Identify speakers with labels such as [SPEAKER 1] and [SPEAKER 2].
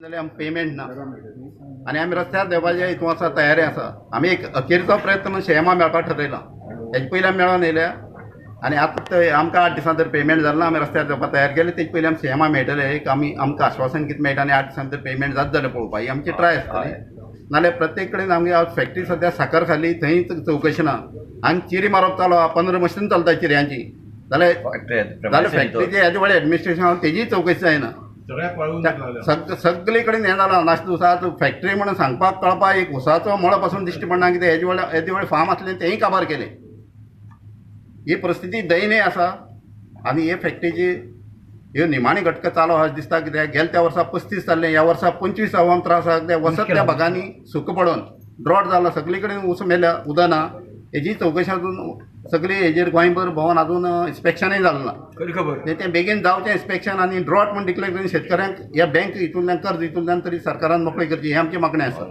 [SPEAKER 1] जाल्यार आमी पेमेंट ना आनी आमी रस्त्यार देवपाचे हितून आसा तयारी आसा. आमी एक अखेरचो प्रयत्न शेमा मेळपाक थारयला. हेजे पयलीं आमी मेळोन येयल्या आनी आतां आमकां 8 दिसां जर पेमेंट जालें ना आमी रस्त्यार देवपाक तयार केले. तेजे पयलीं आमी शेमा मेळटले एक आमकां आश्वासन कितें मेळटा आनी 8 दिसां जर पेमेंट जाता जाल्यार पळोवपा ही आमची ट्राय आसतली. नाल्यार प्रत्येक कडेन आमगे फॅक्टरी सद्या साखर खाली थंय चवकशी ना. हांगा चिरी मारप चालू आहा 15 मशीन चलता चिरयांची जाल्यार फॅक्टरीचे हेजे व्हडले एडमिनिस्ट्रेशन तेजी चवकशी जायना. सगळे कडेन हें जालां नाशा दिसात फॅक्टरी म्हणून सांगपाक कळपाक एक उसाचो मळो पासून दिश्टी पडना कितें हेजे व्हडले फार्म आसले तेंय काबार केले. ही परिस्थिती दयनीय आसा आनी हे फॅक्टरीची ह्यो निमाणी घटका चालू आसा दिसता. कित्याक गेल्या त्या वर्सा 35 जाल्ले ह्या वर्सा 25 त्रास आसा. कित्याक वसत त्या भागांनी सुक पडोन ड्रॉट जाला सगळे कडेन ऊस मेल्या उदक ना. हेजी चवकशी अजून सगळी हेजेर गोंयभर भोंवन अजून इन्स्पेक्शनय जालें ना. तें बेगीन जावचें इन्स्पेक्शन आनी ड्रॉट म्हण डिक्लेअर करून शेतकऱ्यांक ह्या बँक हितूंतल्यान कर्ज हितूंतल्यान तरी सरकारान मोकळी करची ही आमची मागणी आसा.